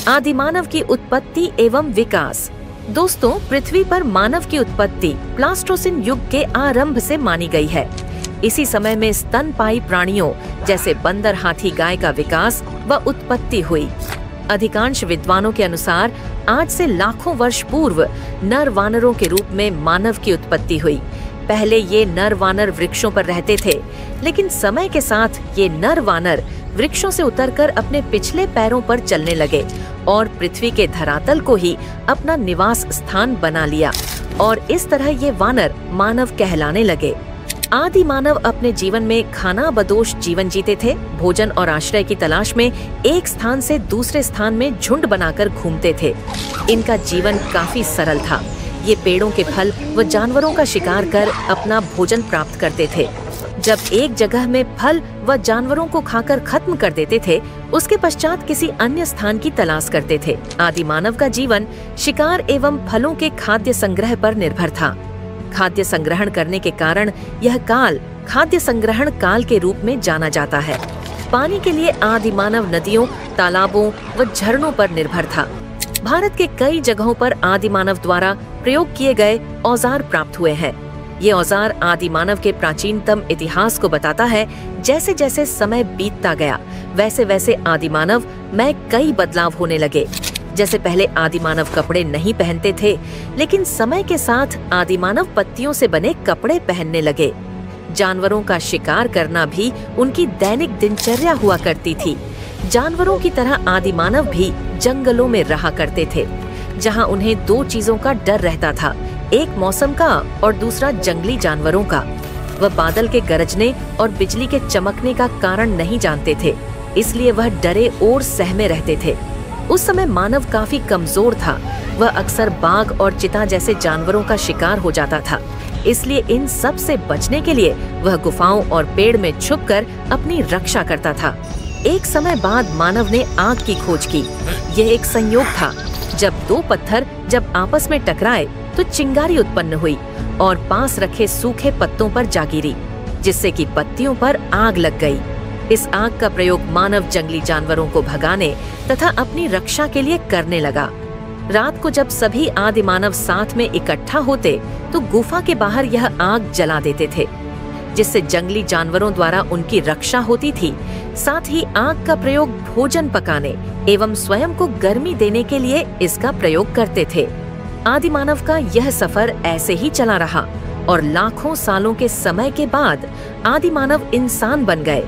आदिमानव की उत्पत्ति एवं विकास। दोस्तों, पृथ्वी पर मानव की उत्पत्ति प्लास्टोसिन युग के आरंभ से मानी गई है। इसी समय में स्तनपायी प्राणियों जैसे बंदर, हाथी, गाय का विकास व उत्पत्ति हुई। अधिकांश विद्वानों के अनुसार आज से लाखों वर्ष पूर्व नर वानरों के रूप में मानव की उत्पत्ति हुई। पहले ये नर वानर वृक्षों पर रहते थे, लेकिन समय के साथ ये नर वानर वृक्षों से उतरकर अपने पिछले पैरों पर चलने लगे और पृथ्वी के धरातल को ही अपना निवास स्थान बना लिया और इस तरह ये वानर मानव कहलाने लगे। आदि मानव अपने जीवन में खाना बदोश जीवन जीते थे। भोजन और आश्रय की तलाश में एक स्थान से दूसरे स्थान में झुंड बनाकर घूमते थे। इनका जीवन काफी सरल था। ये पेड़ों के फल व जानवरों का शिकार कर अपना भोजन प्राप्त करते थे। जब एक जगह में फल व जानवरों को खाकर खत्म कर देते थे, उसके पश्चात किसी अन्य स्थान की तलाश करते थे। आदि मानव का जीवन शिकार एवं फलों के खाद्य संग्रह पर निर्भर था। खाद्य संग्रहण करने के कारण यह काल खाद्य संग्रहण काल के रूप में जाना जाता है। पानी के लिए आदि मानव नदियों, तालाबों व झरनों पर निर्भर था। भारत के कई जगहों पर आदि मानव द्वारा प्रयोग किए गए औजार प्राप्त हुए हैं। ये औजार आदि मानव के प्राचीनतम इतिहास को बताता है। जैसे जैसे समय बीतता गया, वैसे वैसे आदि मानव में कई बदलाव होने लगे। जैसे पहले आदि मानव कपड़े नहीं पहनते थे, लेकिन समय के साथ आदि मानव पत्तियों से बने कपड़े पहनने लगे। जानवरों का शिकार करना भी उनकी दैनिक दिनचर्या हुआ करती थी। जानवरों की तरह आदि मानव भी जंगलों में रहा करते थे, जहां उन्हें दो चीजों का डर रहता था, एक मौसम का और दूसरा जंगली जानवरों का। वह बादल के गरजने और बिजली के चमकने का कारण नहीं जानते थे, इसलिए वह डरे और सहमे रहते थे। उस समय मानव काफी कमजोर था। वह अक्सर बाघ और चीता जैसे जानवरों का शिकार हो जाता था, इसलिए इन सब से बचने के लिए वह गुफाओं और पेड़ में छुपकर अपनी रक्षा करता था। एक समय बाद मानव ने आग की खोज की। यह एक संयोग था। जब दो पत्थर जब आपस में टकराए तो चिंगारी उत्पन्न हुई और पास रखे सूखे पत्तों पर जा गिरी, जिससे कि पत्तियों पर आग लग गई। इस आग का प्रयोग मानव जंगली जानवरों को भगाने तथा अपनी रक्षा के लिए करने लगा। रात को जब सभी आदि मानव साथ में इकट्ठा होते तो गुफा के बाहर यह आग जला देते थे, जिससे जंगली जानवरों द्वारा उनकी रक्षा होती थी। साथ ही आग का प्रयोग भोजन पकाने एवं स्वयं को गर्मी देने के लिए इसका प्रयोग करते थे। आदि मानव का यह सफर ऐसे ही चला रहा और लाखों सालों के समय के बाद आदि मानव इंसान बन गए।